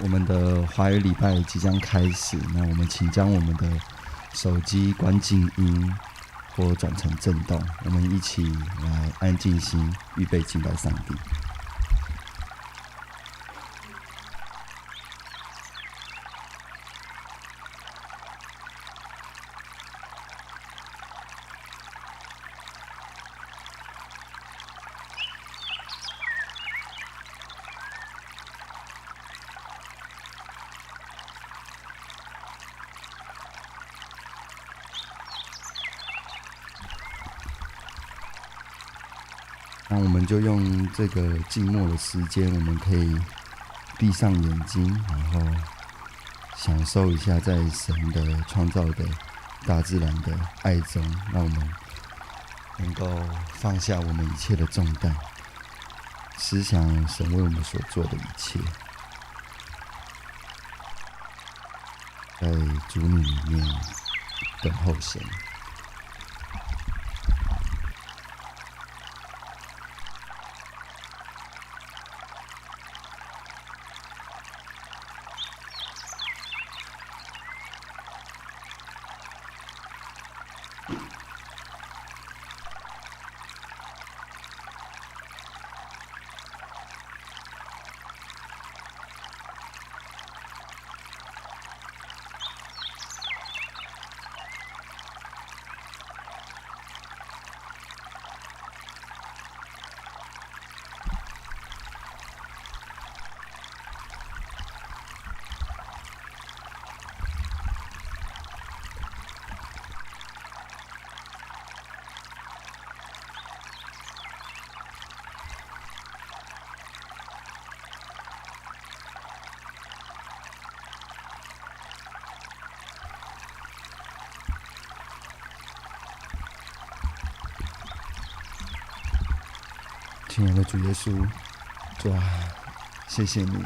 我们的华语礼拜即将开始，那我们请将我们的手机关静音或转成震动，我们一起来安静心，预备敬拜上帝。那我们就用这个静默的时间，我们可以闭上眼睛，然后享受一下在神的创造的大自然的爱中，让我们能够放下我们一切的重担，思想神为我们所做的一切，在主你里面等候神。亲爱的主耶稣，主啊，谢谢你，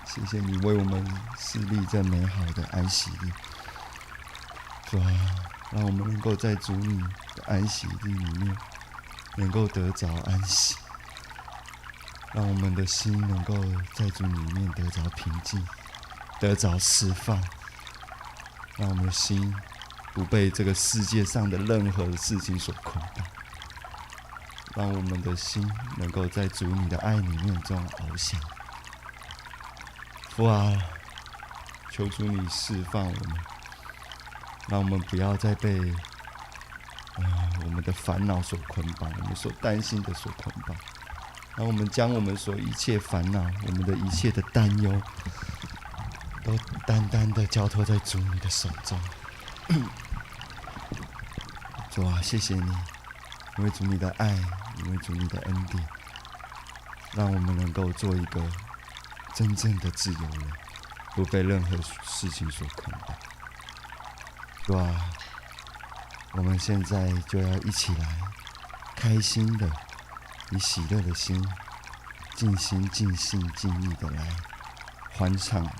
谢谢你为我们设立这美好的安息日。主啊，让我们能够在主你的安息日里面，能够得着安息，让我们的心能够在主里面得着平静，得着释放，让我们的心不被这个世界上的任何的事情所捆绑。让我们的心能够在主你的爱里面中翱翔。父啊，求主你释放我们，让我们不要再被我们的烦恼所捆绑，我们所担心的所捆绑。让我们将我们所一切烦恼，我们的一切的担忧，都单单的交托在主你的手中。主啊，谢谢你，因为主你的爱，因为主你的恩典，让我们能够做一个真正的自由人，不被任何事情所捆绑。主啊，我们现在就要一起来，开心的，以喜乐的心，尽心尽性尽意的来欢唱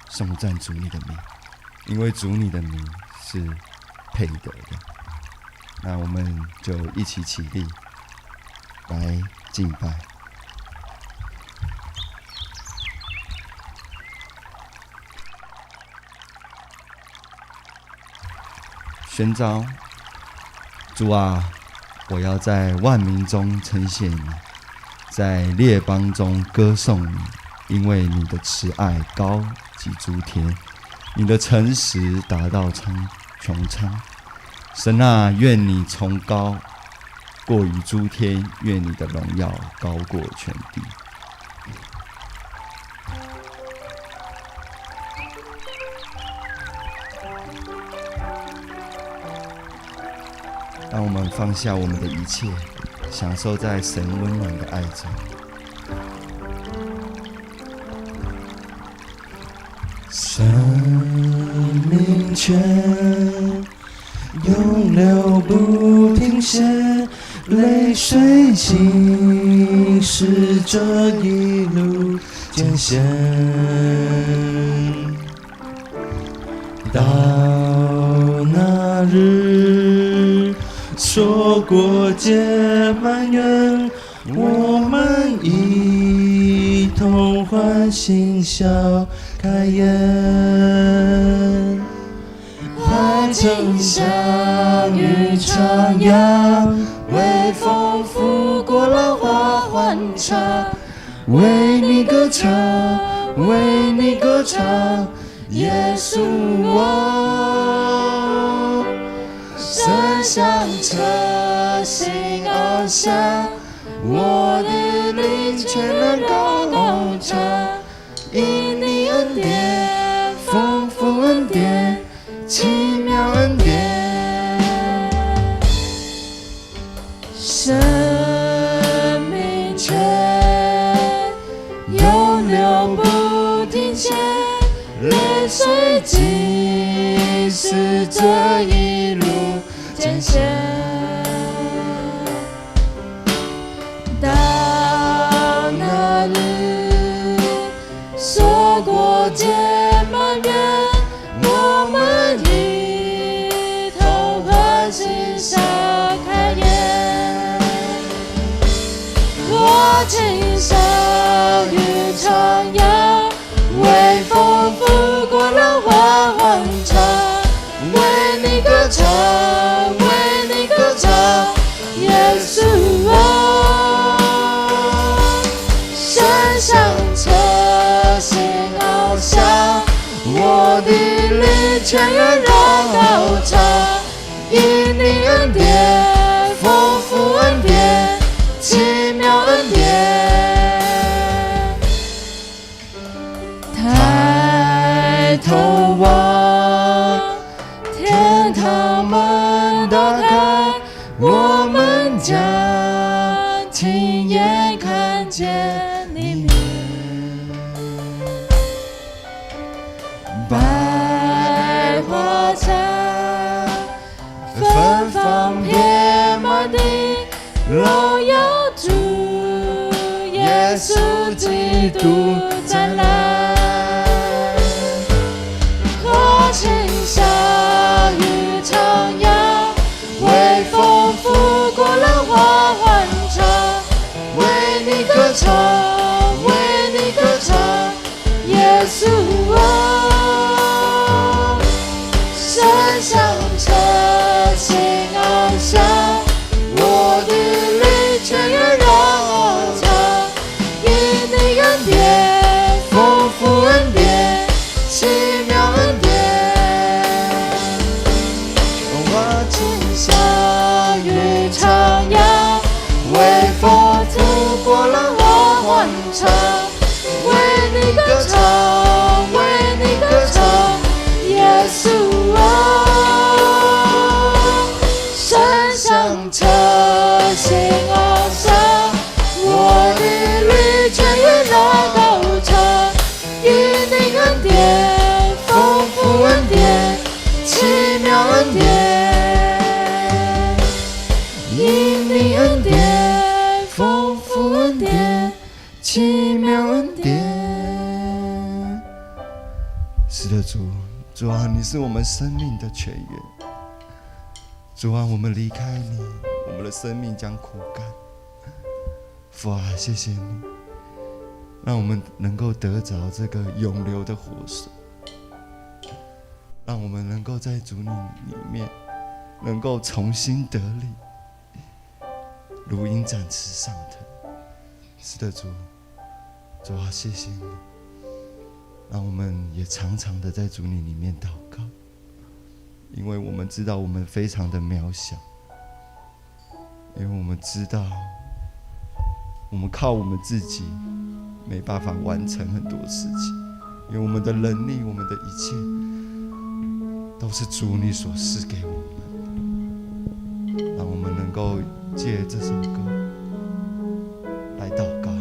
颂赞主你的名，因为主你的名是配得的。那我们就一起起立来敬拜。宣召，主啊，我要在万民中称谢你，在列邦中歌颂你，因为你的慈爱高及诸天，你的诚实达到穹苍。神啊，愿你崇高过于诸天，愿你的荣耀高过全地。让我们放下我们的一切，享受在神温暖的爱中。生命泉永流不停歇，泪水浸湿这一路艰险。到那日说过结满愿，我们一同欢欣笑开颜，化成相遇徜徉，微风拂过浪花欢唱，为你歌唱，为你歌唱，耶稣我，身向车行翱翔，我的灵全然高唱，因你恩典，丰富恩典，奇妙恩典，生命泉永流不停歇，泪水浸湿这一路艰险。到那日，所过皆满园，我们一同欢欣笑开颜。我轻笑雨徜徉，微风拂过浪花欢唱，为你歌唱，为你歌唱，耶稣啊。身上车行翱翔，我的灵全然高唱，因你恩典，丰富恩典，奇妙恩典。抬头望，天堂门打开，我们将亲眼看见你面，百花残，芬芳遍满地，荣耀主耶稣基督灿烂。花轻笑雨徜徉，微风拂过浪花欢唱，为你歌唱，为你歌唱，耶稣啊。身上车行翱翔，我的灵全然高唱，因你恩典，丰富恩典，奇妙恩典。我轻笑雨徜徉，微风拂过浪花欢唱，为你歌唱，为你歌唱，耶稣啊。身上车行翱翔，我的灵全然高唱，因你恩典，丰富恩典，奇妙恩典，因你恩典，丰富恩典，奇妙恩典。是的，主啊，你是我们生命的泉源。主啊，我们离开你，我们的生命将枯干。父啊，谢谢你，让我们能够得着这个永流的活水，让我们能够在主你里面能够重新得力，如鹰展翅上腾。是的，主啊，谢谢你，让我们也常常的在主你里面祷告，因为我们知道我们非常的渺小，因为我们知道我们靠我们自己没办法完成很多事情，因为我们的能力，我们的一切都是主你所赐给我们的。让我们能够借这首歌来祷告。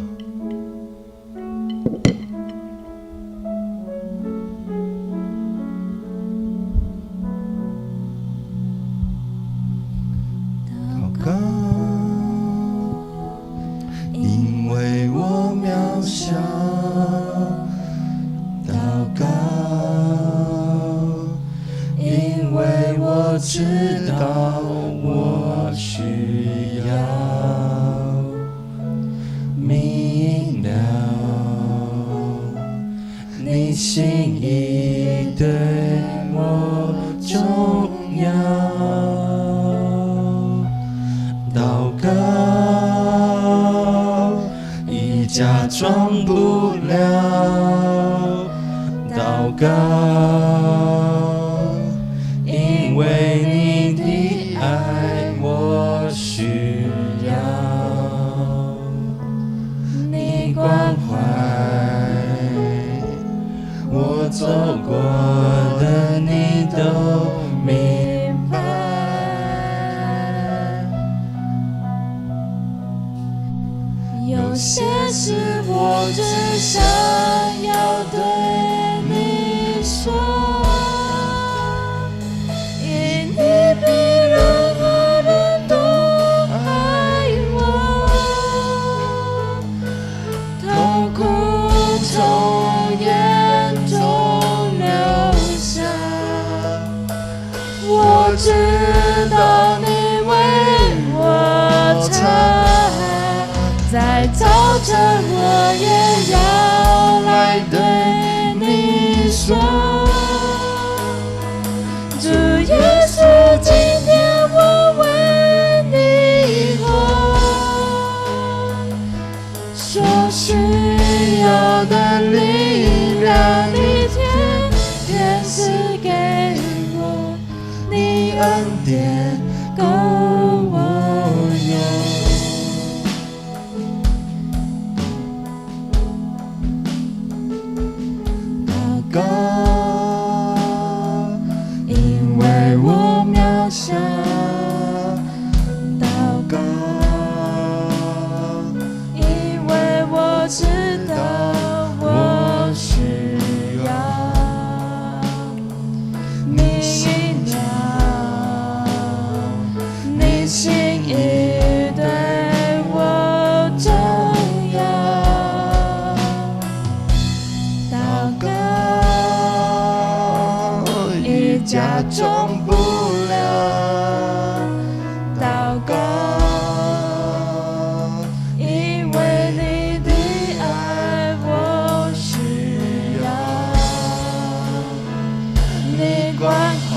因为我渺小，祷告，因为我知道我需要。心意对我重要，祷告已假装不了，祷告，因为你的爱我需要，你关怀我走过的你都明白。有些事我只想要对你说，因你比任何人都爱我，痛苦从眼中流下，我知道你为我擦，在早晨我也要来对你说，主耶稣，今天我为你活，所需要的力量你天天赐给我，你恩典够我用。祷告，因为我渺小，祷告，因为我知道我需要你引导，你心意对我重要，祷告已假装不了，祷告，因为你的爱我需要，你关怀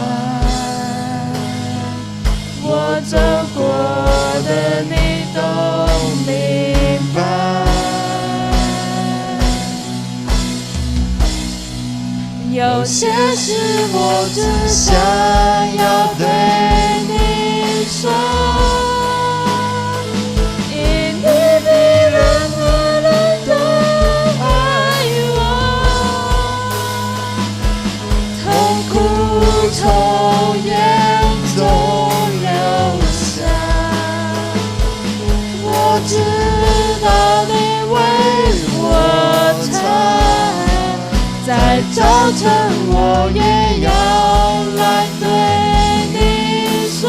我走过的你都明白。有些事我只想要对你说，因你比任何人都爱我，痛苦从眼中流下，我知道你为我擦，在早晨我也要来对你说，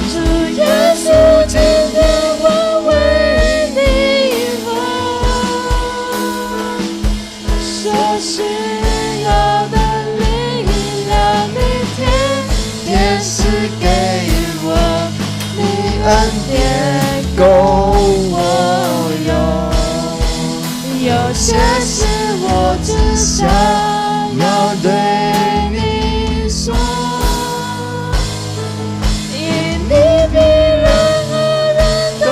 主耶稣，今天我为你活，所需要的力量你天天赐给我，你恩典够我用。有些事我只想要对你说，因你比任何人都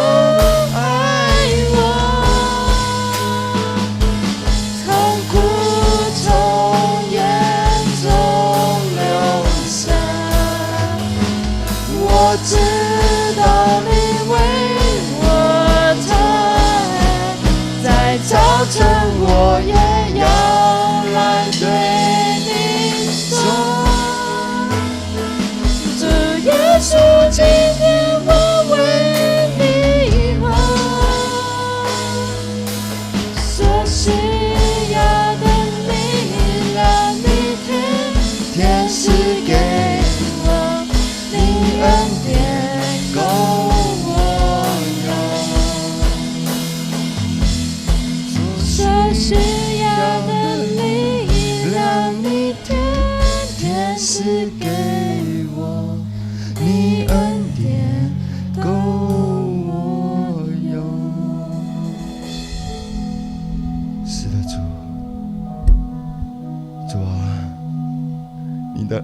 爱我，痛苦从眼中流下，我知道你为我擦，在早晨我也要来对你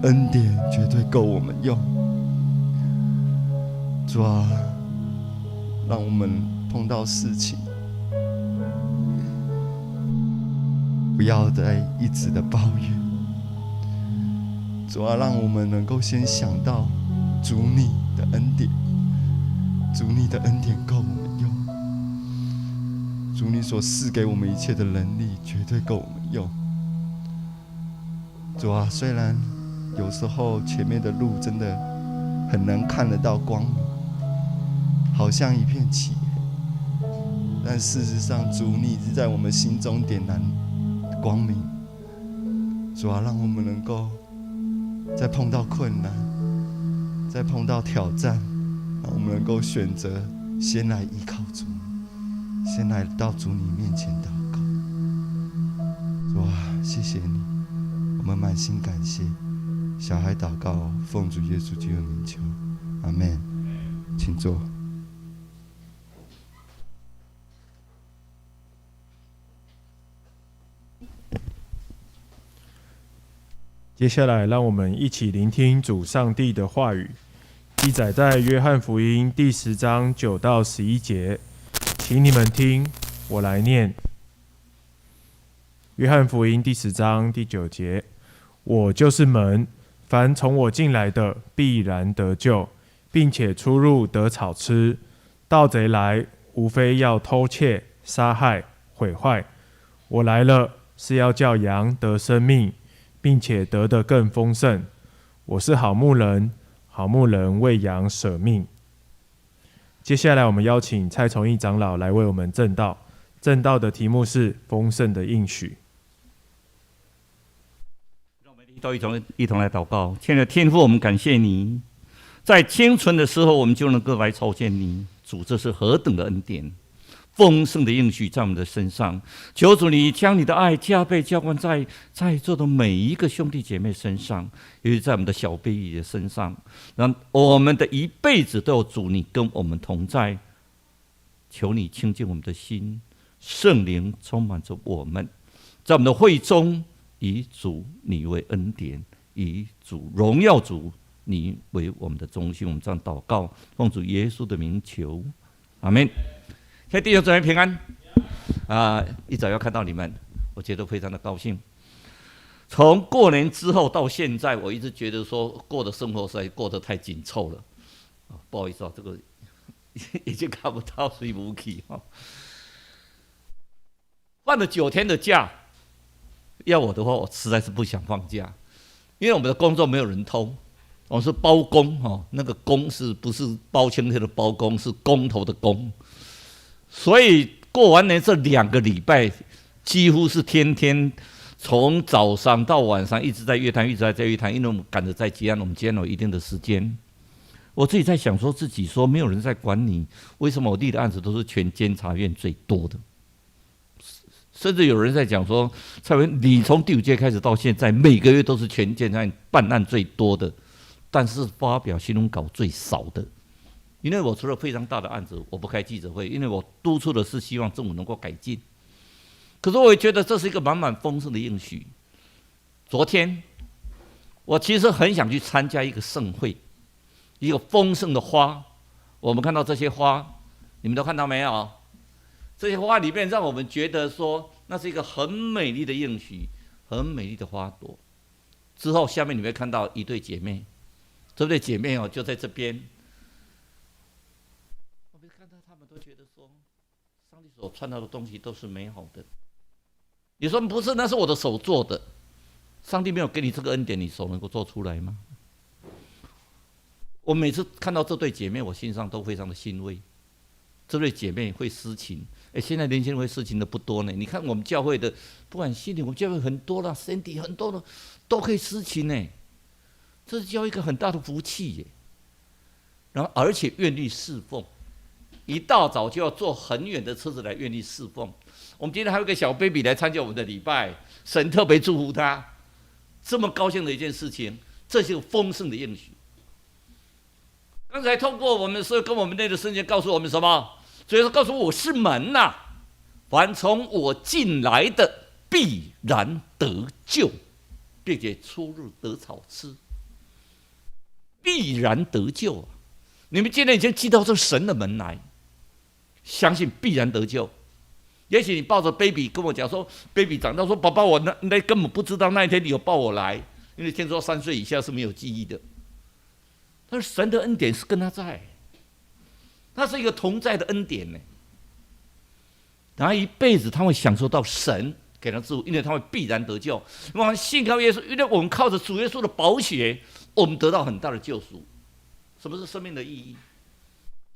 恩典绝对够我们用。主啊，让我们碰到事情，不要再一直的抱怨。主啊，让我们能够先想到主你的恩典，主你的恩典够我们用，主你所赐给我们一切的能力绝对够我们用。主啊，虽然有时候前面的路真的很难看得到光明，好像一片漆黑，但事实上主你是在我们心中点燃光明。主啊，让我们能够在碰到困难，在碰到挑战，让我们能够选择先来依靠主，先来到主你面前祷告。主啊，谢谢你，我们满心感谢。小孩祷告，奉主耶稣基督的名求，阿们。请坐。接下来，让我们一起聆听主上帝的话语，记载在约翰福音第10章9到11节。请你们听，我来念。约翰福音第10章第9节：我就是门，凡从我进来的，必然得救，并且出入得草吃。盗贼来，无非要偷窃、杀害、毁坏。我来了，是要叫羊得生命，并且得的更丰盛。我是好牧人，好牧人为羊舍命。接下来，我们邀请蔡崇义长老来为我们证道。证道的题目是丰盛的应许。让我们一同来祷告。亲爱的天父，我们感谢你，在清纯的时候，我们就能够来朝见你。主，这是何等的恩典！丰盛的应许在我们的身上，求主你将你的爱加倍浇灌在座的每一个兄弟姐妹身上，尤其在我们的小 baby 的身上，让我们的一辈子都有主你跟我们同在。求你清净我们的心，圣灵充满着我们，在我们的会中以主你为恩典，以主荣耀主你为我们的中心。我们这样祷告，奉主耶稣的名求，阿们。现在弟兄姊妹平安一早要看到你们，我觉得非常的高兴。从过年之后到现在，我一直觉得说过的生活实在过得太紧凑了。不好意思这个已经看不到水母起放了9天的假，要我的话，我实在是不想放假，因为我们的工作没有人偷，我们是包工那个工是不是包青天的包工，是工头的工。所以过完年这2个礼拜，几乎是天天从早上到晚上一直在约谈，一直在约谈，因为我们赶着在结案，我们结案有一定的时间。我自己在想说，自己说没有人在管你，为什么我立的案子都是全监察院最多的？甚至有人在讲说，蔡委员，你从第5届开始到现在，每个月都是全监察院办案最多的，但是发表新闻稿最少的。因为我除了非常大的案子，我不开记者会，因为我督促的是希望政府能够改进。可是我也觉得这是一个满满丰盛的应许。昨天，我其实很想去参加一个盛会，一个丰盛的花。我们看到这些花，你们都看到没有？这些花里面让我们觉得说，那是一个很美丽的应许，很美丽的花朵。之后下面你会看到一对姐妹，这对姐妹就在这边。都觉得说，上帝所创造的东西都是美好的。你说不是，那是我的手做的。上帝没有给你这个恩典，你手能够做出来吗？我每次看到这对姐妹，我心上都非常的欣慰。这对姐妹会诗情，现在年轻人会诗情的不多呢。你看我们教会的，不管心里，我们教会很多了，Sandy 很多的都可以诗情呢。这是教一个很大的福气耶。然后而且愿意侍奉。一大早就要坐很远的车子来愿意侍奉。我们今天还有个小 baby 来参加我们的礼拜，神特别祝福他，这么高兴的一件事情，这是个丰盛的应许。刚才通过我们是跟我们那个圣经告诉我们什么？所以说告诉我是门呐，凡从我进来的必然得救，并且出入得草吃。必然得救。你们今天已经进到这神的门来，相信必然得救。也许你抱着 baby 跟我讲说 ，baby 长大说，爸爸，我那根本不知道那一天你有抱我来，因为听说3岁以下是没有记忆的。但是神的恩典是跟他在，他是一个同在的恩典呢。然后一辈子他会享受到神给他祝福，因为他会必然得救。我们信靠耶稣，因为我们靠着主耶稣的宝血，我们得到很大的救赎。什么是生命的意义？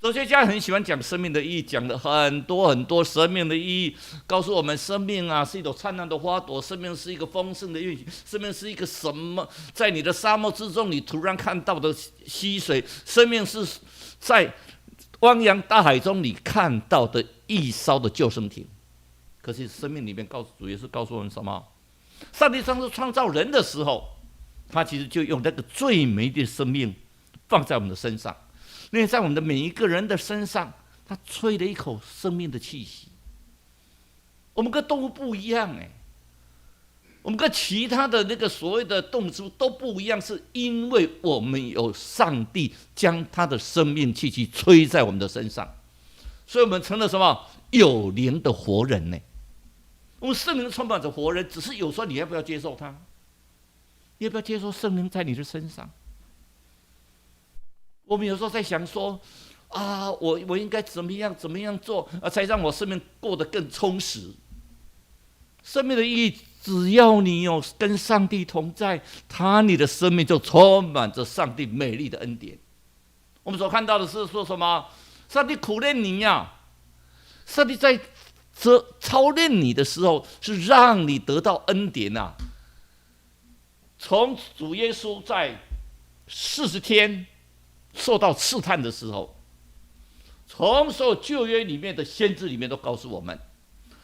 哲学家很喜欢讲生命的意义，讲了很多生命的意义，告诉我们生命啊是一朵灿烂的花朵，生命是一个丰盛的运行，生命是一个什么？在你的沙漠之中，你突然看到的溪水，生命是在汪洋大海中你看到的一艘的救生艇。可是生命里面主耶稣告诉我们什么？上帝当初创造人的时候，他其实就用那个最美的生命放在我们的身上。因为在我们的每一个人的身上，他吹了一口生命的气息。我们跟动物不一样我们跟其他的那个所谓的动植物都不一样，是因为我们有上帝将他的生命气息吹在我们的身上，所以我们成了什么？有灵的活人呢？我们圣灵充满着活人，只是有时候你要不要接受他？你要不要接受圣灵在你的身上？我们有时候在想说，我应该怎么样做才让我生命过得更充实？生命的意义，只要你有跟上帝同在，你的生命就充满着上帝美丽的恩典。我们所看到的是说什么？上帝苦练你呀，上帝在操练你的时候，是让你得到恩典啊。从主耶稣在40天受到试探的时候，从所有旧约里面的先知里面都告诉我们，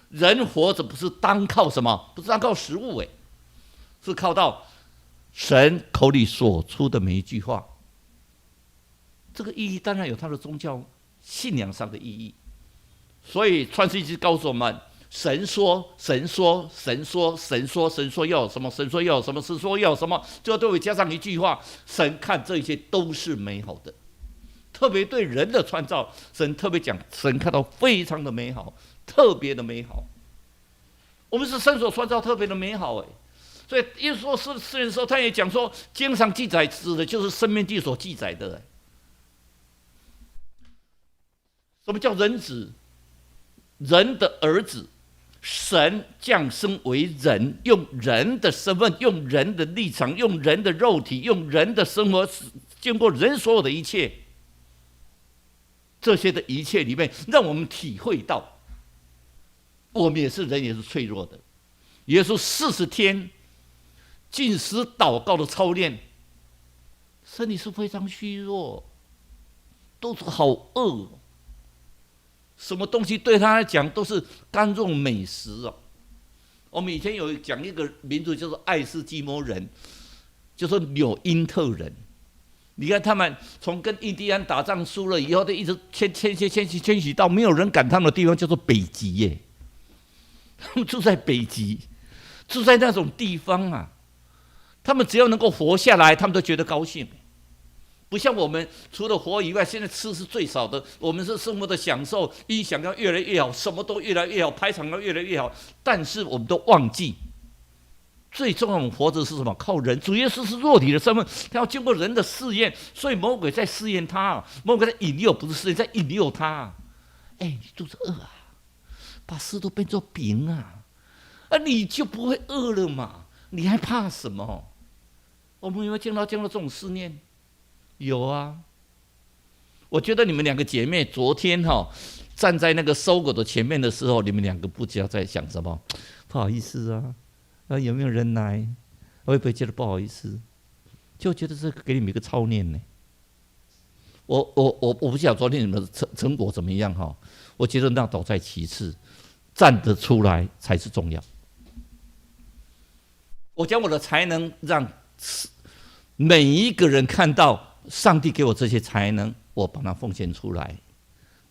人活着不是单靠什么，不是单靠食物是靠到神口里所出的每一句话。这个意义当然有它的宗教信仰上的意义。所以创世纪告诉我们，神说要有什么，神说要有什么，神说要有什么，最后都会加上一句话：神看这一切都是美好的。特别对人的创造，神特别讲，神看到非常的美好，特别的美好。我们是神所创造，特别的美好所以耶稣说诗人的时候，他也讲说，经上记载指的就是申命记所记载的什么叫人子？人的儿子，神降生为人，用人的身份，用人的立场，用人的肉体，用人的生活，经过人所有的一切，这些的一切里面，让我们体会到，我们也是人，也是脆弱的。耶稣40天禁食祷告的操练，身体是非常虚弱，肚子好饿什么东西对他来讲都是甘肉美食我们以前有讲一个民族叫做爱斯基摩人，就是纽因特人。你看他们从跟印第安打仗输了以后，就一直迁徙到没有人赶他们的地方，叫做北极他们住在北极，住在那种地方他们只要能够活下来，他们都觉得高兴。不像我们除了活以外，现在吃是最少的。我们是生活的享受，音响要越来越好，什么都越来越好，排场要越来越好。但是我们都忘记，最重要我们活着是什么？靠人。主耶稣是肉体的身份，他要经过人的试验，所以魔鬼在试验他，魔鬼在引诱，不是试验，在引诱他。你肚子饿把石头变作饼你就不会饿了嘛？你还怕什么？我们有没有见到这种试验？有我觉得你们2个姐妹昨天站在那个收狗的前面的时候，你们2个不知道在想什么。不好意思有没有人来？会不会觉得不好意思？就觉得这个给你们一个操练呢。我不晓得昨天你们的成果怎么样我觉得那倒在其次，站得出来才是重要。我将我的才能让每一个人看到。上帝给我这些才能，我把它奉献出来，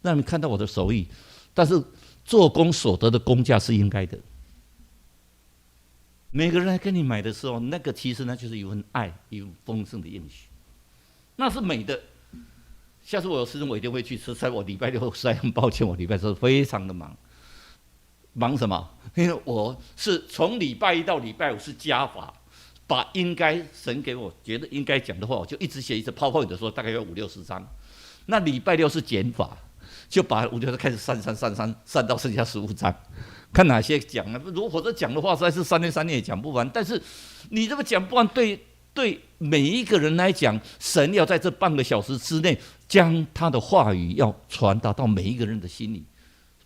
让你们看到我的手艺。但是做工所得的工价是应该的。每个人来跟你买的时候，那个其实那就是一份爱，一份丰盛的应许。那是美的。下次我有时间我一定会去吃，在我礼拜六实在很抱歉，我礼拜六非常的忙。忙什么？因为我是从礼拜一到礼拜五是加法，把应该神给我觉得应该讲的话，我就一直写，一直PowerPoint的时候大概要50-60张。那礼拜六是减法，就把我就开始删到剩下15张，看哪些讲啊。如果这讲的话，实在是3天3夜也讲不完。但是你这么讲不完，对每一个人来讲，神要在这半个小时之内，将他的话语要传达到每一个人的心里。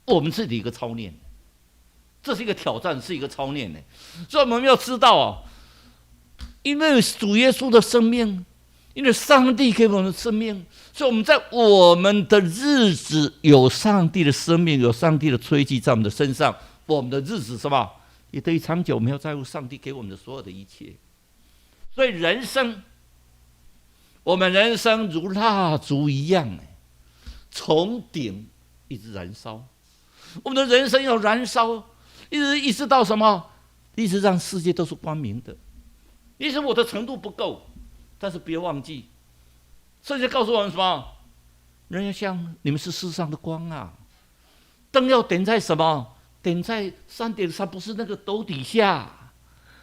我们这里一个操练，这是一个挑战，是一个操练呢。所以我们要知道啊，因为主耶稣的生命。因为上帝给我们的生命，所以我们在我们的日子有上帝的生命，有上帝的吹气在我们的身上，我们的日子什么也得以长久。我们要在乎上帝给我们的所有的一切。所以人生，我们人生如蜡烛一样，从顶一直燃烧。我们的人生要燃烧，一直到什么？一直让世界都是光明的。也许我的程度不够。但是别忘记，圣经告诉我们什么？人要像你们是世上的光啊！灯要点在什么？点在山顶上，不是那个斗底下，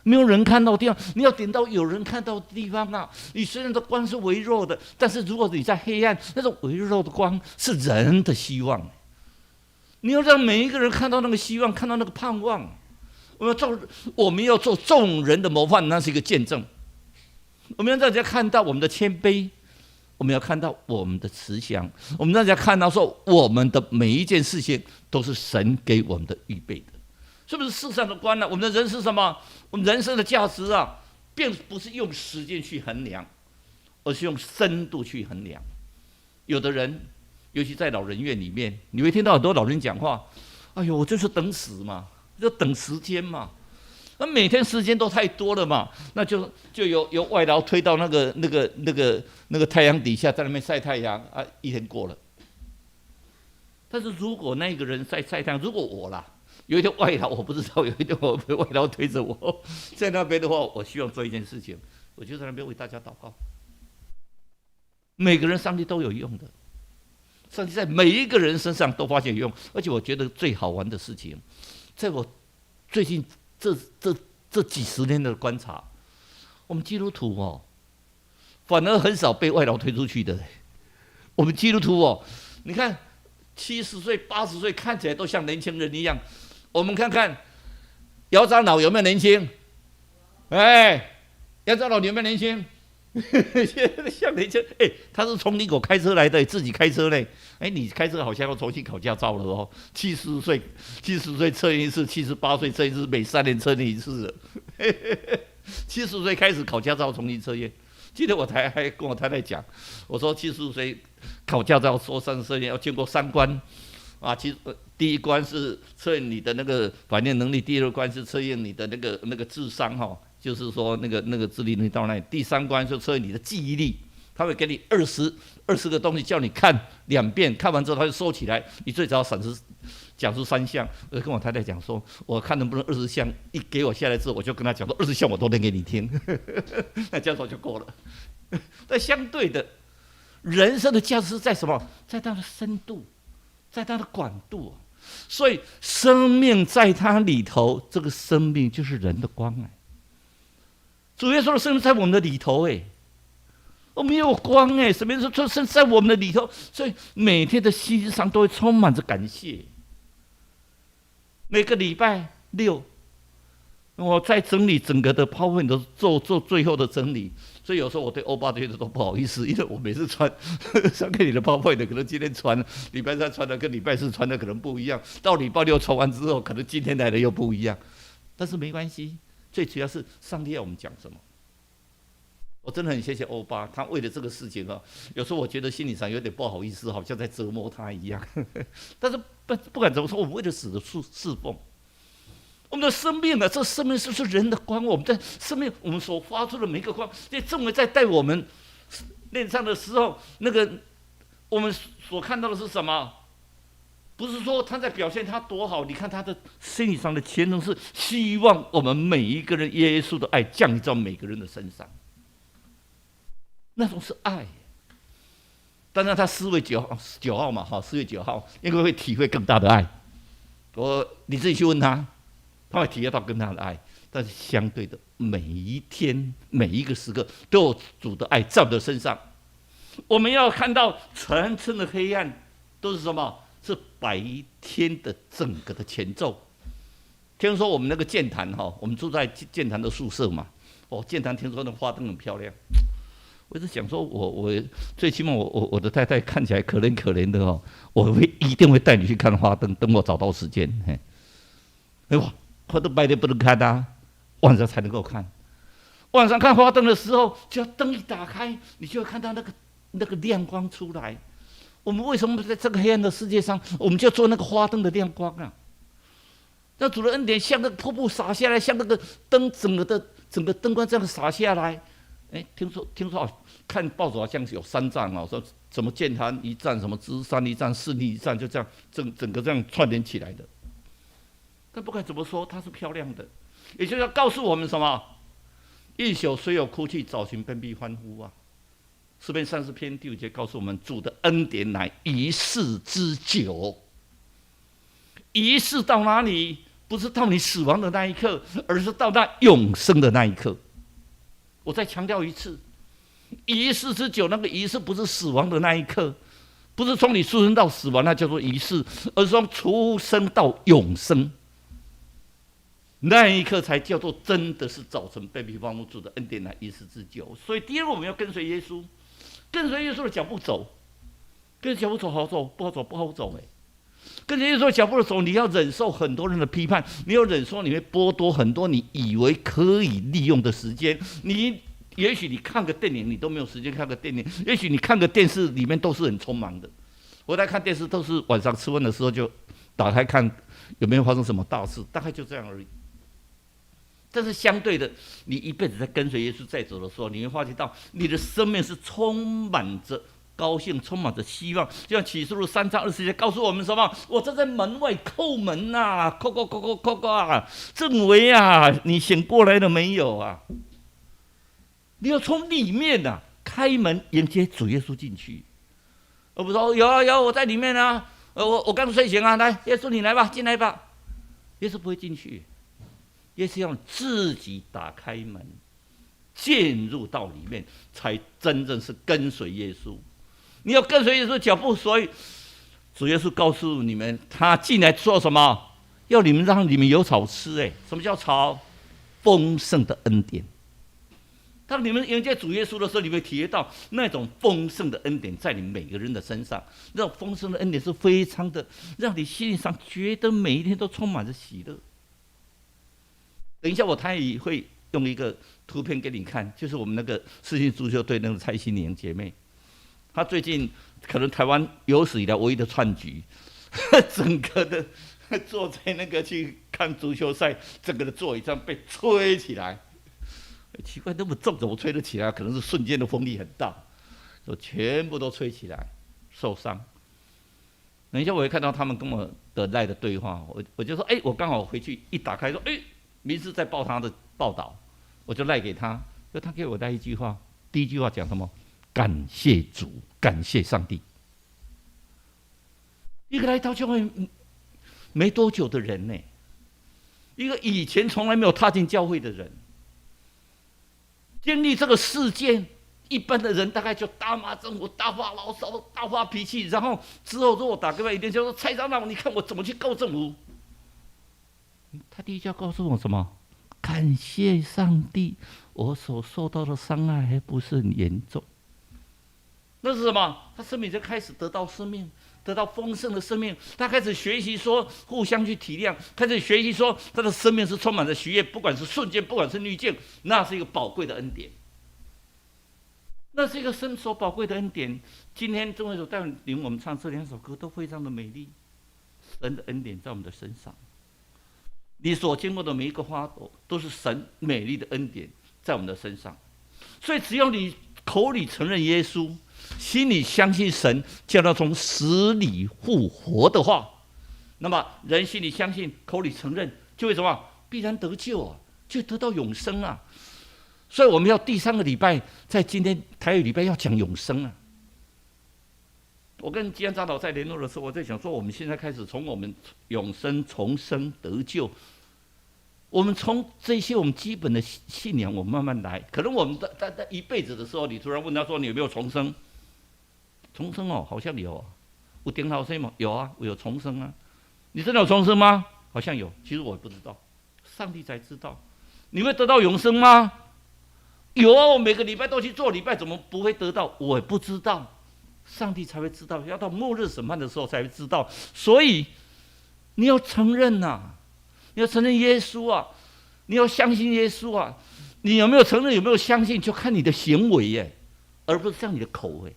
没有人看到的地方。你要点到有人看到的地方啊！你虽然的光是微弱的，但是如果你在黑暗，那种微弱的光是人的希望。你要让每一个人看到那个希望，看到那个盼望。我们要做众人的模范，那是一个见证。我们让大家看到我们的谦卑，我们要看到我们的慈祥，我们让大家看到说我们的每一件事情都是神给我们的预备的，是不是世上的光呢？我们的人是什么？我们人生的价值啊，并不是用时间去衡量，而是用深度去衡量。有的人，尤其在老人院里面，你会听到很多老人讲话：“哎呦，我就是等死嘛，就等时间嘛。”那每天时间都太多了嘛，那就由外劳推到那个太阳底下，在那边晒太阳啊，一天过了。但是如果那个人在晒太阳，如果我啦，有一天外劳我不知道，有一天我被外劳推着我在那边的话，我希望做一件事情，我就在那边为大家祷告。每个人上帝都有用的，上帝在每一个人身上都发现有用，而且我觉得最好玩的事情，在我最近。这几十年的观察，我们基督徒哦，反而很少被外劳推出去的。我们基督徒哦，你看70岁、80岁看起来都像年轻人一样。我们看看姚长老有没有年轻？哎，姚长老你有没有年轻？像年轻他是从你我开车来的，自己开车嘞。你开车好像要重新考驾照了哦。70岁测验一次，78岁测一次，每3年测验一次了。70岁开始考驾照重新测验。记得我还跟我太太讲，我说75岁考驾照说30年要经过3关啊，第一关是测验你的那个反应能力，第二关是测验你的那个智商哈。就是说那个智力能力到那里，第3关就测验你的记忆力，他会给你20个东西叫你看2遍，看完之后他就收起来，你最早讲出3项。我就跟我太太讲说，我看能不能20项一给我下来之后，我就跟他讲说20项我都能给你听，那这样说就够了。但相对的，人生的价值在什么？在它的深度，在它的广度。所以生命在它里头，这个生命就是人的光主耶稣的生命在我们的里头我们有光什么意思？就是在我们的里头，所以每天的心上都会充满着感谢。每个礼拜6，我在整理整个的PowerPoint都做最后的整理，所以有时候我对欧巴觉得都不好意思，因为我每次传给你的PowerPoint，可能今天传礼拜3传的跟礼拜4传的可能不一样，到礼拜6传完之后，可能今天来的又不一样，但是没关系。最主要是上帝要我们讲什么。我真的很谢谢欧巴，他为了这个事情有时候我觉得心理上有点不好意思，好像在折磨他一样。但是不管怎么说，我们为了死的侍奉，我们的生命这生命是不是人的光？我们在生命，我们所发出的每一个光，这正为在带我们练上的时候，我们所看到的是什么？不是说他在表现他多好，你看他的心理上的潜能是希望我们每一个人耶稣的爱降临到每个人的身上，那种是爱。当然他4月9号嘛，哈，4月9号应该会体会更大的爱。你自己去问他，他会体验到更大的爱。但是相对的，每一天每一个时刻都有主的爱在我们的身上。我们要看到层层的黑暗都是什么？是白天的整个的前奏。听说我们那个剑潭哈，我们住在剑潭的宿舍嘛，剑潭听说那花灯很漂亮。我一直想说我最起码我的太太看起来可怜可怜的哦，一定会带你去看花灯，等我找到时间。哇，花灯白天不能看啊，晚上才能够看。晚上看花灯的时候，只要灯一打开，你就会看到那个亮光出来。我们为什么在这个黑暗的世界上，我们就做那个花灯的亮光啊？那主的恩典像那个瀑布洒下来，像那个灯整个灯光这样洒下来。听说看报纸好像有3站哦，说什么剑潭一站，什么芝山一站，士林一站，就这样整个这样串联起来的。但不管怎么说，它是漂亮的，也就是要告诉我们什么？一宿虽有哭泣，早晨便必欢呼啊！诗篇30篇第5节告诉我们，主的恩典乃一世之久。一世到哪里？不是到你死亡的那一刻，而是到那永生的那一刻。我再强调一次，一世之久，那个一世不是死亡的那一刻，不是从你出生到死亡，那叫做一世，而是从出生到永生，那一刻才叫做真的是早晨被比方主主的恩典来一世之久。所以第二个，我们要跟随耶稣，跟随耶稣的脚步走，跟随脚步走好走，不好走不好走跟着耶稣的脚步走，你要忍受很多人的批判，你要忍受你会剥夺很多你以为可以利用的时间。也许你看个电影，你都没有时间看个电影；也许你看个电视，里面都是很匆忙的。我在看电视都是晚上吃饭的时候就打开看有没有发生什么大事，大概就这样而已。但是相对的，你一辈子在跟随耶稣在走的时候，你会发觉到你的生命是充满着高兴，充满着希望。就像启示录3章20节告诉我们什么？我站在门外叩门呐，叩啊！政委啊，你醒过来了没有啊？你要从里面啊开门迎接主耶稣进去，而不是说有我在里面啊，我刚睡醒啊，来耶稣你来吧，进来吧。耶稣不会进去，耶稣要自己打开门，进入到里面，才真正是跟随耶稣。你要跟随耶稣的脚步，所以主耶稣告诉你们，他进来做什么？要你们让你们有草吃。什么叫草？丰盛的恩典。当你们迎接主耶稣的时候，你会体会到那种丰盛的恩典在你每个人的身上。那种丰盛的恩典是非常的，让你心上觉得每一天都充满着喜乐。等一下，我太也会用一个图片给你看，就是我们那个世新足球队那个蔡心玲姐妹，她最近可能台湾有史以来唯一的串局，整个的坐在那个去看足球赛，整个的座椅上被吹起来。奇怪，那么重怎么吹得起来？可能是瞬间的风力很大，就全部都吹起来，受伤。等一下我会看到他们跟我的赖的对话，我就说，我刚好回去一打开说，民视在报他的报道，我就赖给他，就他给我带一句话，第一句话讲什么？感谢主，感谢上帝。一个来到教会没多久的人呢，一个以前从来没有踏进教会的人。经历这个事件，一般的人大概就大骂政府、大发牢骚、大发脾气，然后之后如果打电话一定就说：“蔡长老，你看我怎么去告政府？”他第一句要告诉我什么？感谢上帝，我所受到的伤害还不是很严重。那是什么？他生命就开始得到生命，得到丰盛的生命。他开始学习说互相去体谅，开始学习说他的生命是充满着喜悦，不管是瞬间，不管是逆境，那是一个宝贵的恩典。那是一个深所宝贵的恩典。今天众会所带领我们唱这2首歌都非常的美丽，神的恩典在我们的身上。你所经过的每一个花朵，都是神美丽的恩典在我们的身上。所以只要你口里承认耶稣，心里相信神叫他从死里复活的话，那么人心里相信，口里承认，就会什么？必然得救啊，就得到永生啊。所以我们要第3个礼拜，在今天台语礼拜要讲永生啊。我跟基安长老在联络的时候，我在想说，我们现在开始从我们永生、重生、得救，我们从这些我们基本的信仰，我们慢慢来。可能我们在一辈子的时候，你突然问他说：“你有没有重生？”重生哦，好像有啊。我顶老师吗？有啊，我有重生啊。你真的有重生吗？好像有，其实我也不知道，上帝才知道。你会得到永生吗？有啊，我每个礼拜都去做礼拜，怎么不会得到？我也不知道。上帝才会知道，要到末日审判的时候才会知道。所以你要承认啊，你要承认耶稣啊，你要相信耶稣啊。你有没有承认，有没有相信，就看你的行为耶，而不是像你的口耶。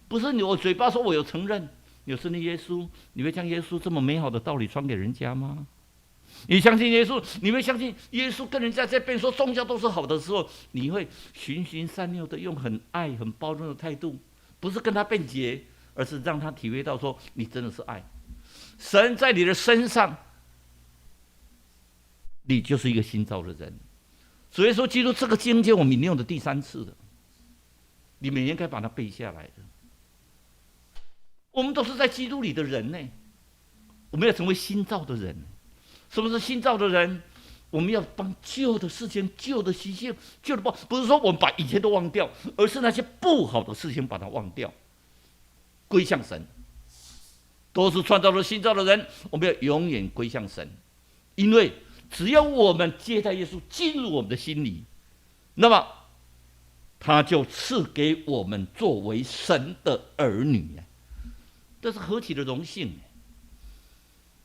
不是我嘴巴说我有承认，有承认耶稣，你会将耶稣这么美好的道理传给人家吗？你相信耶稣，你会相信耶稣跟人家在辩说宗教都是好的时候，你会循循善诱的用很爱、很包容的态度。不是跟他辩解，而是让他体会到说，你真的是爱神在你的身上，你就是一个新造的人。所以说，基督这个经节我们引用的第3次了，你们应该把它背下来的。我们都是在基督里的人呢，我们要成为新造的人。什么是新造的人？我们要帮旧的事情、旧的习性、旧的不是说我们把以前都忘掉，而是那些不好的事情把它忘掉，归向神。都是创造了新造的人，我们要永远归向神，因为只要我们接待耶稣进入我们的心里，那么他就赐给我们作为神的儿女，这是何其的荣幸！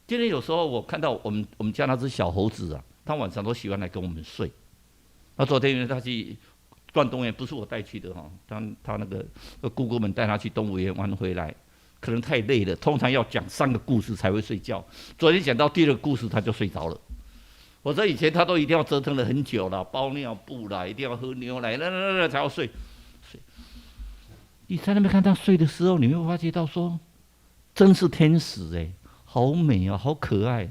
今天有时候我看到我们家那只小猴子啊，他晚上都喜欢来跟我们睡。他昨天因为他去逛动物园，不是我带去的哈，他那个姑姑们带他去动物园玩回来，可能太累了，通常要讲3个故事才会睡觉。昨天讲到第2个故事他就睡着了。我说以前他都一定要折腾了很久了，包尿布啦，一定要喝牛奶，那才要睡。你在那边看他睡的时候，你会发觉到说，真是天使哎，好美啊，好可爱哦。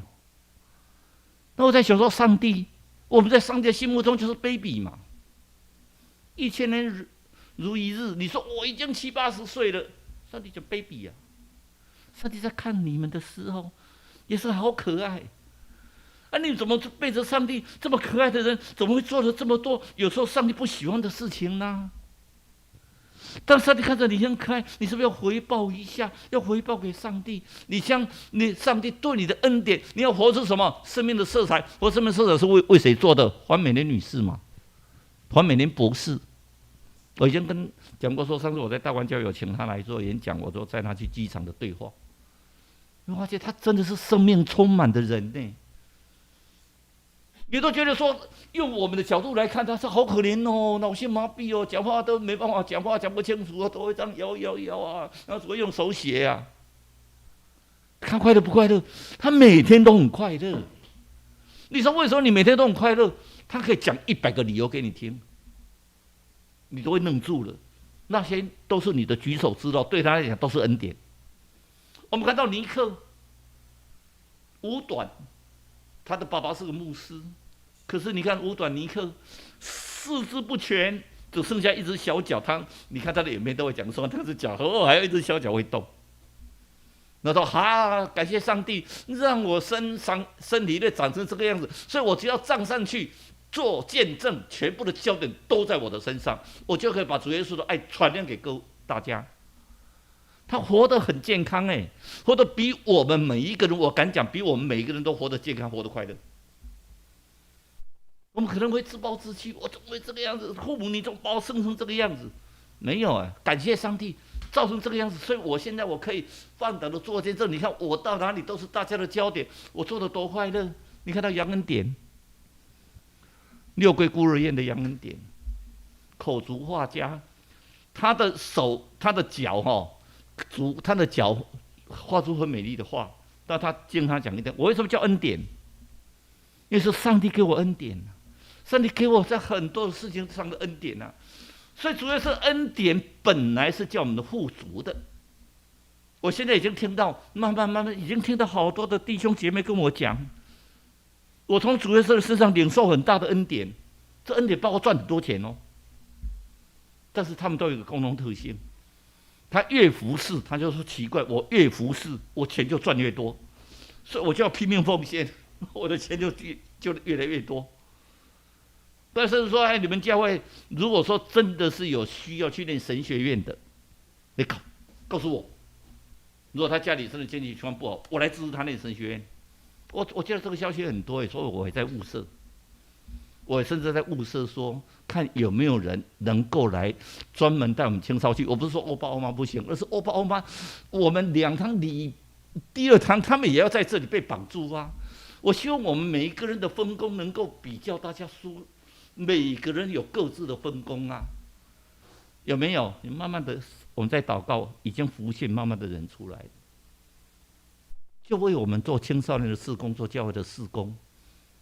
那我在想说，上帝，我们在上帝的心目中就是 baby 嘛，1000年如一日。你说我已经70、80岁了，上帝就 baby 啊。上帝在看你们的时候，也是好可爱。啊，你怎么背着上帝这么可爱的人，怎么会做了这么多有时候上帝不喜欢的事情呢？当上帝看着你很可爱，你是不是要回报一下？要回报给上帝？你上帝对你的恩典，你要活出什么生命的色彩？活生命色彩是为谁做的？黄美莲女士嘛，黄美莲博士。我已经讲过说，上次我在大湾教有请她来做演讲，我说带她去机场的对话，你会发现她真的是生命充满的人呢。你都觉得说，用我们的角度来看，他是好可怜哦，脑性麻痹哦，讲话都没办法讲话，讲不清楚哦，都会这样摇啊，然后只会用手写啊。他快乐不快乐？他每天都很快乐。你说为什么你每天都很快乐？他可以讲100个理由给你听，你都会愣住了。那些都是你的举手之劳，对他来讲都是恩典。我们看到尼克五短。他的爸爸是个牧师，可是你看五短尼克四肢不全，只剩下一只小脚。你看他的影片都会讲说，他是脚还有一只小脚会动。那说感谢上帝让我身体内长成这个样子，所以我只要站上去做见证，全部的焦点都在我的身上，我就可以把主耶稣的爱传扬给大家。他活得很健康哎，活得比我们每一个人，我敢讲，比我们每一个人都活得健康，活得快乐。我们可能会自暴自弃，我怎么会这个样子？父母你怎么把我生成这个样子？没有啊，感谢上帝造成这个样子，所以我现在我可以放胆的做见证。你看我到哪里都是大家的焦点，我做得多快乐。你看到杨恩典，6桂孤儿院的杨恩典，口足画家，他的手他的脚他的脚画出很美丽的画，但他经常讲一点，我为什么叫恩典？因为是上帝给我恩典，上帝给我在很多的事情上的恩典啊，所以主要是恩典本来是叫我们的富足的。我现在已经听到，慢慢已经听到好多的弟兄姐妹跟我讲，我从主耶稣的身上领受很大的恩典，这恩典包括赚很多钱哦，但是他们都有一个共同特性。他越服侍，他就说奇怪，我越服侍，我钱就赚越多，所以我就要拼命奉献，我的钱就越来越多。但是说，哎，你们教会如果说真的是有需要去念神学院的，你告诉我，如果他家里真的经济情况不好，我来支持他念神学院。我觉得这个消息很多，所以我也在物色。我甚至在物色说，看有没有人能够来专门带我们青少去。我不是说欧巴欧妈不行，而是欧巴欧妈，我们2堂第2堂他们也要在这里被绑住啊。我希望我们每一个人的分工能够比较大家说，每个人有各自的分工啊，有没有？你慢慢的，我们在祷告，已经浮现慢慢的人出来，就为我们做青少年的事工，做教会的事工，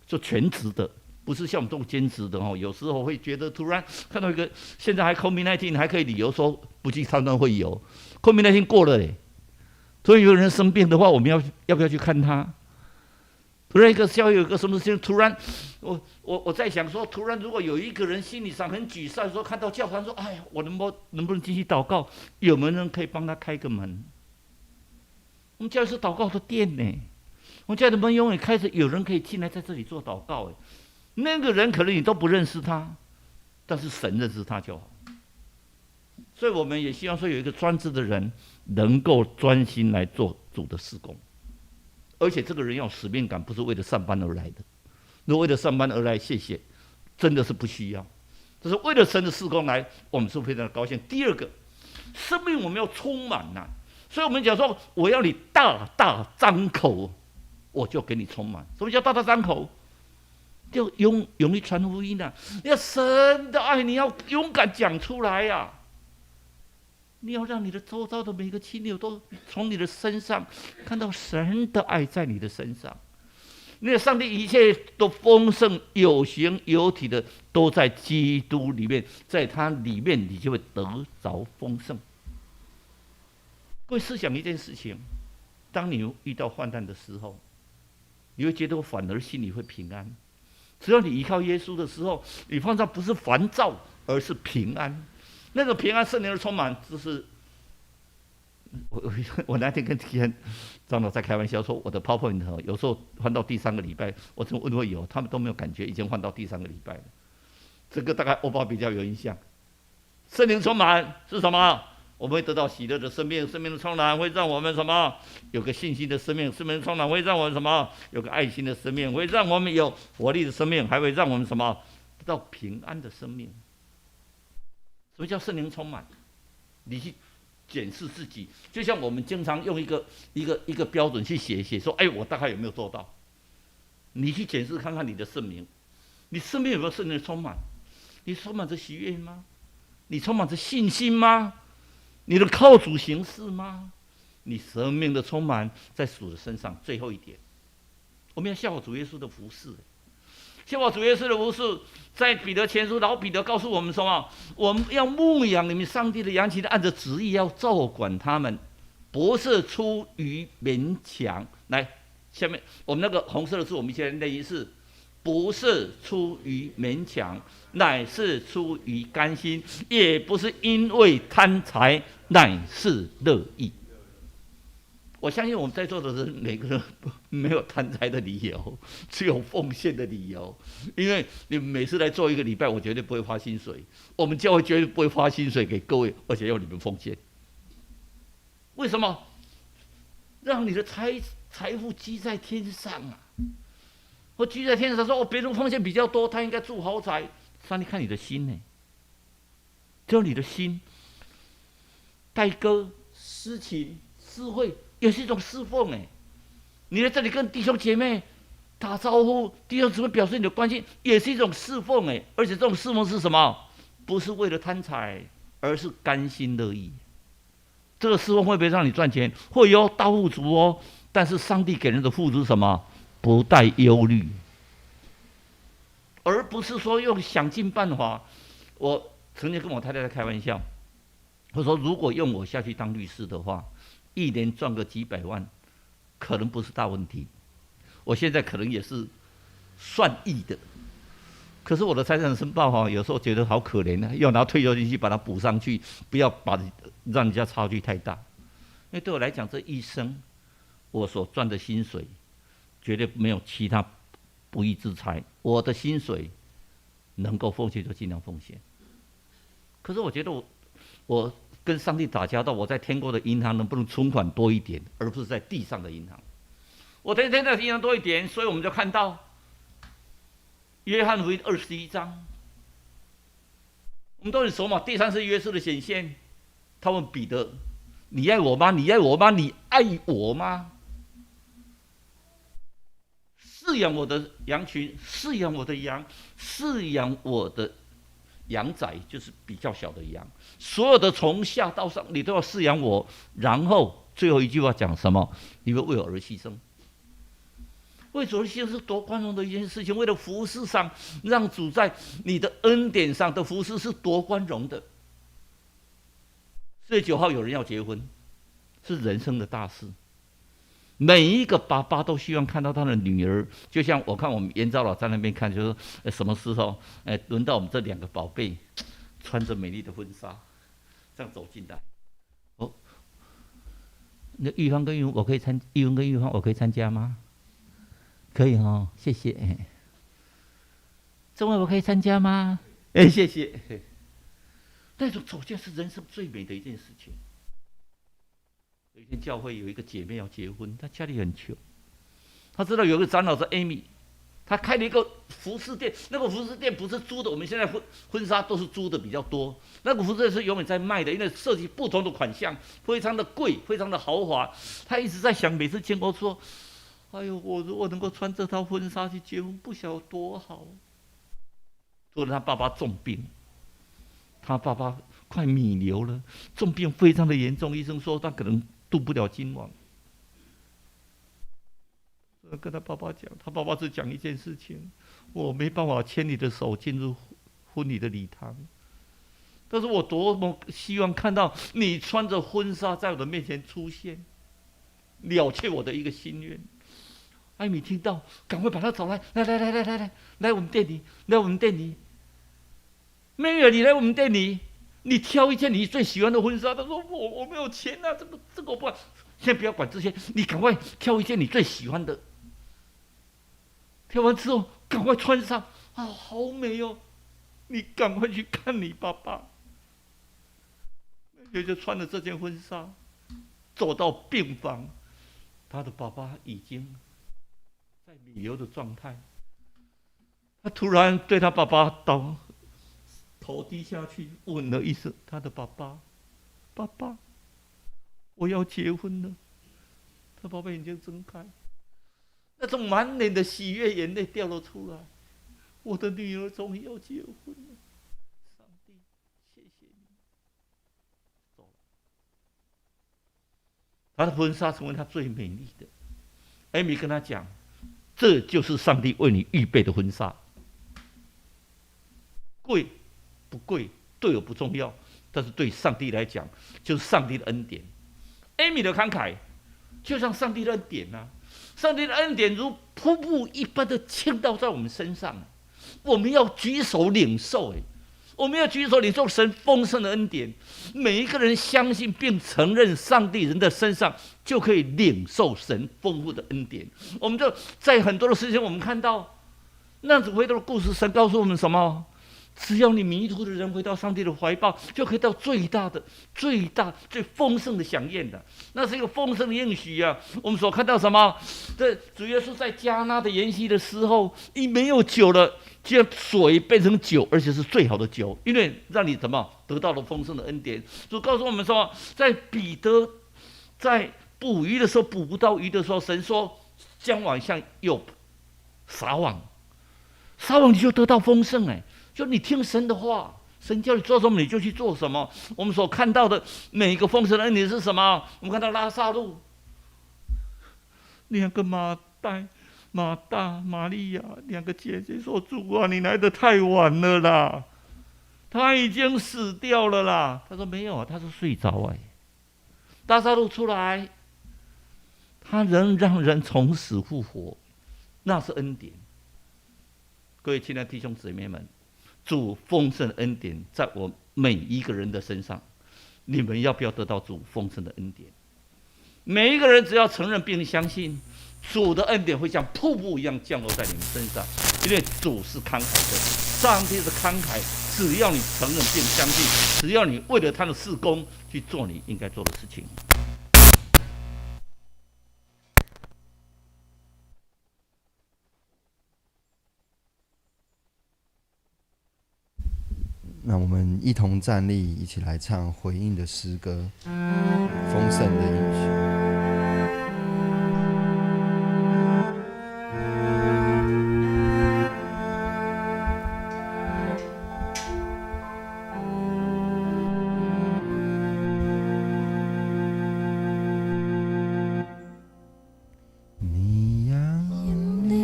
做全职的。不是像我们这种兼职的哦，有时候会觉得突然看到一个，现在还 COVID-19 还可以理由说不去参观会有 COVID-19 过了嘞，突然有人生病的话，我们要不要去看他？突然一个教会有一个什么事情，突然我在想说，突然如果有一个人心理上很沮丧，说看到教堂说，哎呀，我能不能继续祷告？有没有人可以帮他开个门？我们教会是祷告的殿呢，我们教会的门永远开着，有人可以进来在这里做祷告哎。那个人可能你都不认识他，但是神认识他就好。所以我们也希望说有一个专职的人能够专心来做主的事工，而且这个人要有使命感，不是为了上班而来的。如果为了上班而来，谢谢，真的是不需要。这是为了神的事工来，我们是非常的高兴。第二个，生命我们要充满呐，所以我们讲说，我要你大大张口，我就给你充满。什么叫大大张口？就勇于传福音啊！要神的爱，你要勇敢讲出来呀、啊！你要让你的周遭的每个亲友都从你的身上看到神的爱在你的身上。那个上帝一切都丰盛、有形有体的，都在基督里面，在他里面，你就会得着丰盛。各位试想一件事情：当你遇到患难的时候，你会觉得我反而心里会平安。只要你依靠耶稣的时候，你碰到不是烦躁，而是平安。那个平安圣灵的充满，就是我那天跟长老在开玩笑说，我的 PowerPoint 有时候换到第3个礼拜，我怎么问会有，他们都没有感觉，已经换到第3个礼拜了。这个大概欧巴比较有印象。圣灵充满是什么？我们会得到喜乐的生命，生命的充满会让我们什么？有个信心的生命，生命的充满会让我们什么？有个爱心的生命，会让我们有活力的生命，还会让我们什么？得到平安的生命。什么叫圣灵充满？你去检视自己，就像我们经常用一个标准去写说，哎，我大概有没有做到？你去检视看看你的生命，你生命有没有圣灵充满？你充满着喜悦吗？你充满着信心吗？你的靠主行事吗？你生命的充满在主的身上。最后一点，我们要效法主耶稣的服事。效法主耶稣的服事，在彼得前书，老彼得告诉我们什么？我们要牧养你们上帝的羊群，按着旨意要照管他们，不是出于勉强。来，下面我们那个红色的字，我们一起来念一次：不是出于勉强，乃是出于甘心；也不是因为贪财，乃是乐意。我相信我们在座的人，每个人没有贪财的理由，只有奉献的理由。因为你们每次来做1个礼拜，我绝对不会发薪水，我们教会绝对不会发薪水给各位，而且要你们奉献。为什么？让你的财富积在天上啊！我积在天上说，别人奉献比较多，他应该住豪宅。上帝看你的心呢，只有你的心，代歌、诗情、诗会。也是一种侍奉哎，你在这里跟弟兄姐妹打招呼，弟兄姊妹表示你的关心，也是一种侍奉哎。而且这种侍奉是什么？不是为了贪财，而是甘心乐意。这个侍奉会不会让你赚钱？会有大富足哦。但是上帝给人的付出是什么？不带忧虑，而不是说用想尽办法。我曾经跟我太太在开玩笑，我说如果用我下去当律师的话，1年赚个几百万，可能不是大问题。我现在可能也是算亿的，可是我的财产申报哈，有时候觉得好可怜啊，要拿退休金去把它补上去，不要让人家差距太大。因为对我来讲，这一生我所赚的薪水，绝对没有其他不义之财。我的薪水能够奉献就尽量奉献。可是我觉得我跟上帝打交道，我在天国的银行能不能存款多一点，而不是在地上的银行。我在天上的银行多一点，所以我们就看到约翰福音21章，我们都很熟嘛。第3是约瑟的显现，他问彼得：“你爱我吗？你爱我吗？你爱我吗？饲养我的羊群，饲养我的羊，饲养我的羊仔，就是比较小的羊。所有的从下到上，你都要饲养我。然后最后一句话讲什么？你会为我而牺牲。为主而牺牲是多宽容的一件事情。为了服事上，让主在你的恩典上的服事是多宽容的。4月9号有人要结婚，是人生的大事。每一个爸爸都希望看到他的女儿，就像我看我们严昭老在那边看，就是说，什么时候，轮到我们这2个宝贝，穿着美丽的婚纱，这样走进来。哦，那玉芳跟玉文，玉文跟玉芳，我可以参加吗？可以哦，谢谢。这位我可以参加吗？谢谢。那种走进是人生最美的一件事情。有一天教会有一个姐妹要结婚，她家里很穷，她知道有个长老是 Amy， 她开了一个服饰店，那个服饰店不是租的，我们现在婚纱都是租的比较多，那个服饰店是永远在卖的，因为设计不同的款项，非常的贵，非常的豪华。她一直在想，每次见过说，哎呦，我如果能够穿这套婚纱去结婚，不晓得多好。突然他爸爸重病，他爸爸快弥留了，重病非常的严重，医生说他可能度不了今晚。跟他爸爸讲，他爸爸只讲一件事情：我没办法牵你的手进入婚礼的礼堂，但是我多么希望看到你穿着婚纱在我的面前出现，了却我的一个心愿。艾米听到，赶快把他找来，来我们店里，来我们店里。妹妹，你来我们店里，你挑一件你最喜欢的婚纱。他说我没有钱啊，这个我不管，先不要管这些，你赶快挑一件你最喜欢的。挑完之后，赶快穿上，啊，好美哦！你赶快去看你爸爸。妹妹就穿了这件婚纱，走到病房，他的爸爸已经在弥留的状态。他突然对他爸爸头低下去，吻了一声他的爸爸：“爸爸，我要结婚了。”他爸爸眼睛睁开，那种满脸的喜悦，眼泪掉了出来。我的女儿终于要结婚了，上帝，谢谢你。走了，他的婚纱成为他最美丽的。艾米跟他讲：“这就是上帝为你预备的婚纱，贵。”不贵，对我不重要，但是对上帝来讲，就是上帝的恩典。艾米的慷慨，就像上帝的恩典啊！上帝的恩典如瀑布一般的倾倒在我们身上，我们要举手领受。我们要举手领受神丰盛的恩典。每一个人相信并承认上帝人的身上，就可以领受神丰富的恩典。我们就在很多的事情，我们看到那子回头的故事，神告诉我们什么？只要你迷途的人回到上帝的怀抱，就可以到最大、最丰盛的享宴的。那是一个丰盛的应许啊！我们所看到什么？这主耶稣在迦拿的筵席的时候，已没有酒了，就让水变成酒，而且是最好的酒，因为让你怎么得到了丰盛的恩典。主告诉我们说，在彼得在捕鱼的时候捕不到鱼的时候，神说将网向右撒网，撒网你就得到丰盛就你听神的话，神叫你做什么你就去做什么。我们所看到的每一个丰盛的恩典是什么？我们看到拉撒路2个马大、玛利亚2个姐姐说：“主啊，你来得太晚了啦，他已经死掉了啦。”他说：“没有，他是睡着拉撒路出来，他仍让人从死复活，那是恩典。各位亲爱的弟兄姊妹们，主丰盛的恩典在我每一个人的身上，你们要不要得到主丰盛的恩典？每一个人只要承认并相信，主的恩典会像瀑布一样降落在你们身上，因为主是慷慨的，上帝是慷慨。只要你承认并相信，只要你为了他的事工去做你应该做的事情。那我们一同站立，一起来唱回应的诗歌《丰盛的应许》。你仰脸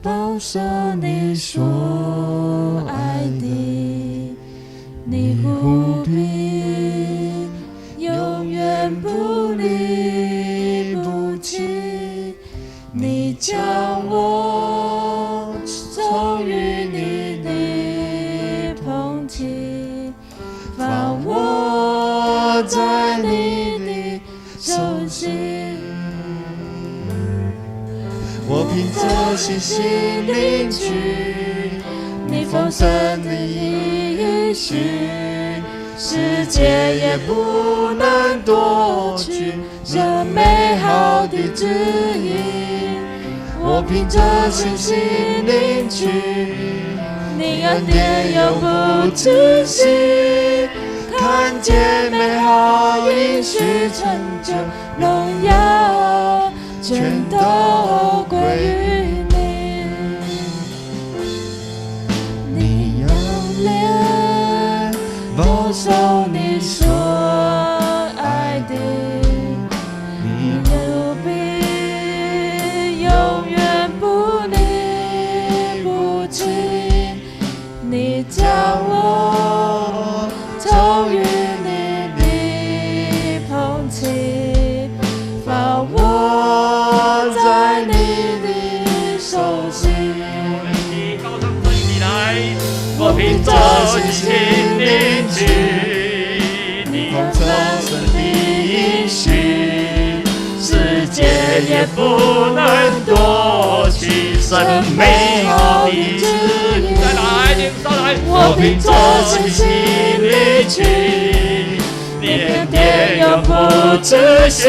保守你所爱的，你护庇，永远不离不弃。你将我从与你的捧起，放我在你的手心。我凭着信心领取你丰盛的应许，世界也不能夺去这美好的指引。我凭着信心领取你恩典永不止息，看见美好应许成就，荣耀全都归于你。你仰脸保守你所爱的，你护庇，永远不离不弃。你将我从与你的捧起，放我在你的手心。高唱这一起来，我凭着信心领取你丰盛的应许，世界也不能夺去神美好的指引。再来，再来，我凭着信心领取你恩典永不止息，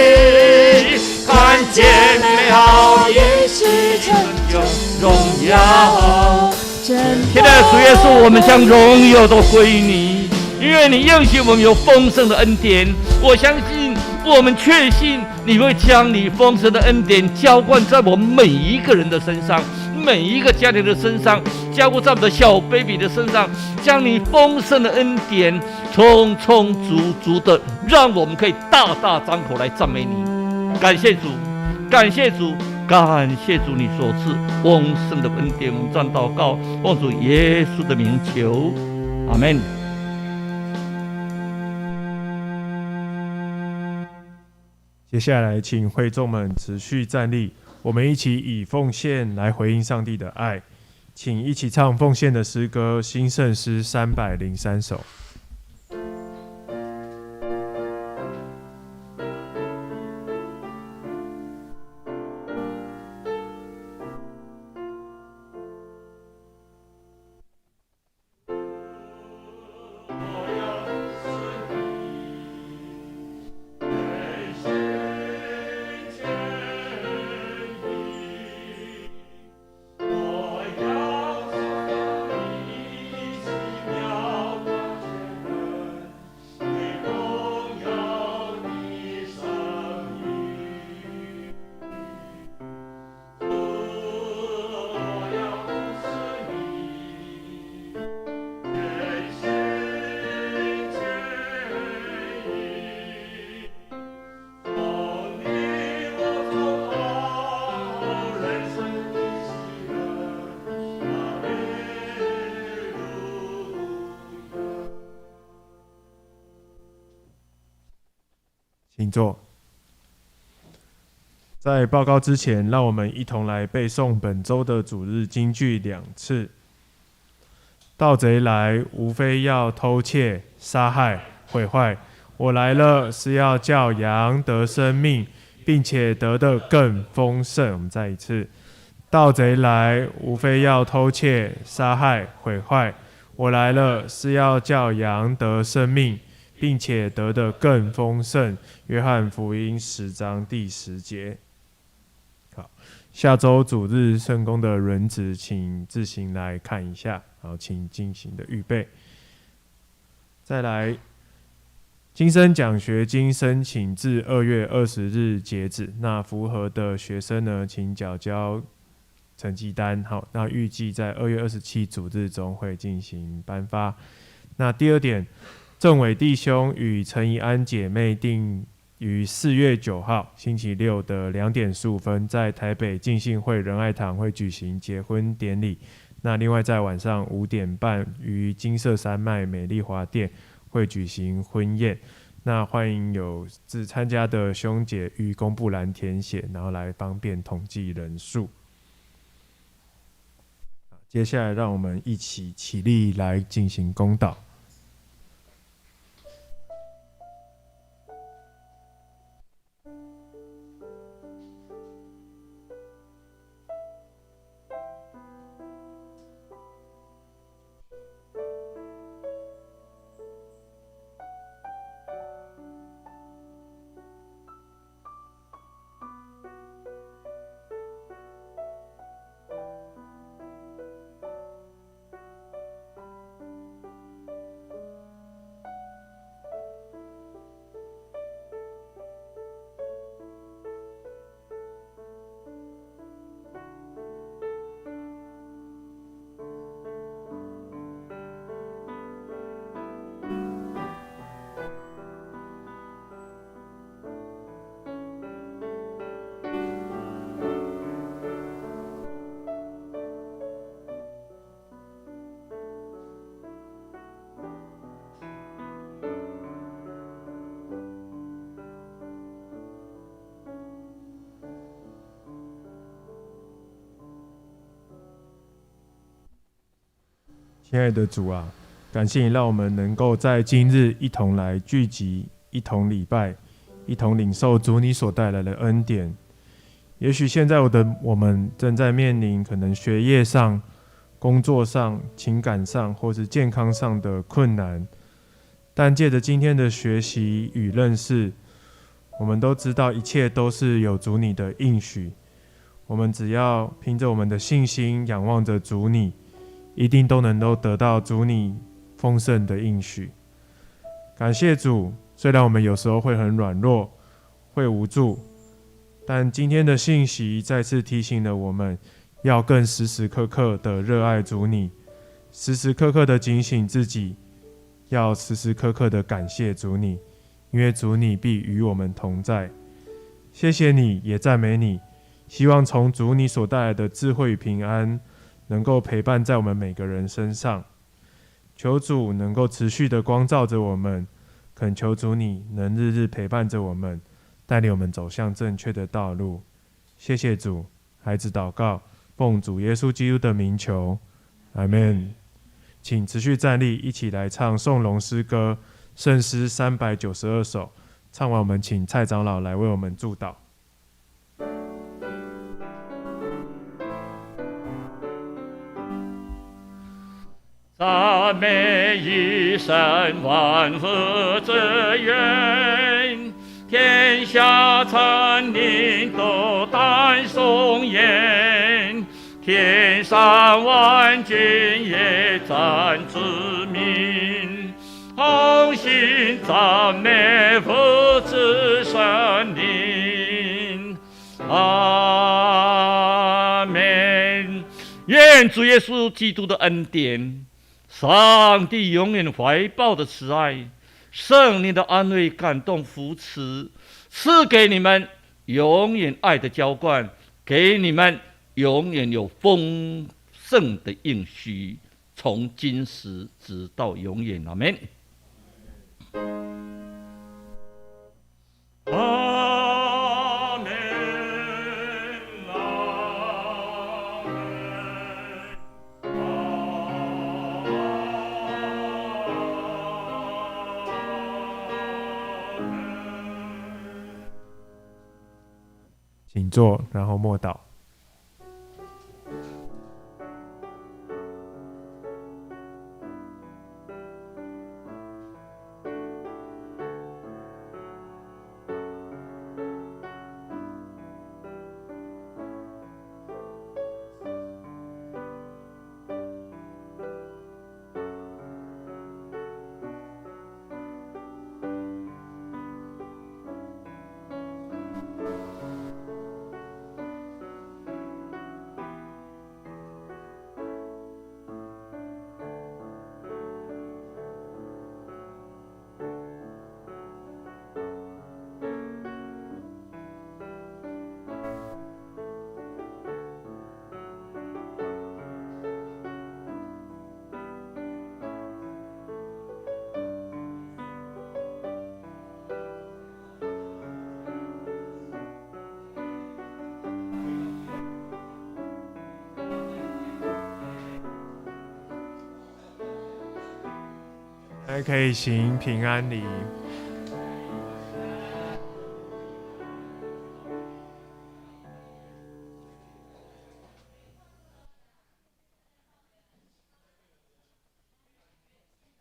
看见美好应许成就，荣耀。现在主耶稣，我们将荣耀都归于你，因为你应许我们有丰盛的恩典。我相信，我们确信你会将你丰盛的恩典浇灌在我们每一个人的身上，每一个家庭的身上，浇灌在我们的小 baby 的身上，将你丰盛的恩典充充足足的，让我们可以大大张口来赞美你。感谢主，感谢主，感谢主你所赐丰盛的恩典。我们这样祷告，奉主耶稣的名求，阿们。接下来，请会众们持续站立，我们一起以奉献来回应上帝的爱。请一起唱奉献的诗歌《新圣诗303首》。请坐。在报告之前，让我们一同来背诵本周的主日金句2次。盗贼来，无非要偷窃、杀害、毁坏。我来了，是要叫羊得生命，并且得的更丰盛。我们再一次，盗贼来，无非要偷窃、杀害、毁坏。我来了，是要叫羊得生命，并且得的更丰盛。约翰福音10章第10节。好，下周主日圣工的轮值，请自行来看一下，好，请进行的预备。再来，今生奖学金申请至2月20日截止，那符合的学生呢，请缴交成绩单。好，那预计在2月27主日中会进行颁发。那第二点，政委弟兄与陈怡安姐妹定于4月9号星期六的2点15分，在台北浸信会仁爱堂会举行结婚典礼。那另外在晚上5点半于金色山脉美丽华店会举行婚宴。那欢迎有志参加的兄姐于公布栏填写，然后来方便统计人数。接下来让我们一起起立来进行公祷。亲爱的主啊，感谢你让我们能够在今日一同来聚集，一同礼拜，一同领受主你所带来的恩典。也许现在我们正在面临可能学业上、工作上、情感上或是健康上的困难，但借着今天的学习与认识，我们都知道一切都是有主你的应许。我们只要凭着我们的信心仰望着主你，一定都能够得到主你丰盛的应许。感谢主，虽然我们有时候会很软弱，会无助，但今天的信息再次提醒了我们，要更时时刻刻的热爱主你，时时刻刻的警醒自己，要时时刻刻的感谢主你，因为主你必与我们同在。谢谢你，也赞美你，希望从主你所带来的智慧与平安能够陪伴在我们每个人身上。求主能够持续的光照着我们，恳求主你能日日陪伴着我们，带领我们走向正确的道路。谢谢主，孩子祷告，奉主耶稣基督的名求，阿们。请持续站立，一起来唱颂龙诗歌圣诗392首。唱完我们请蔡长老来为我们祝祷。赞美一生万福之源，天下臣民都当颂言，天上万军也赞之名，同心赞美父子圣灵。阿们。愿主耶稣基督的恩典，上帝永远怀抱的慈爱，圣灵的安慰、感动、扶持，赐给你们永远爱的浇灌，给你们永远有丰盛的应许，从今时直到永远。阿们。阿们。领座，然后默祷。还可以行平安礼。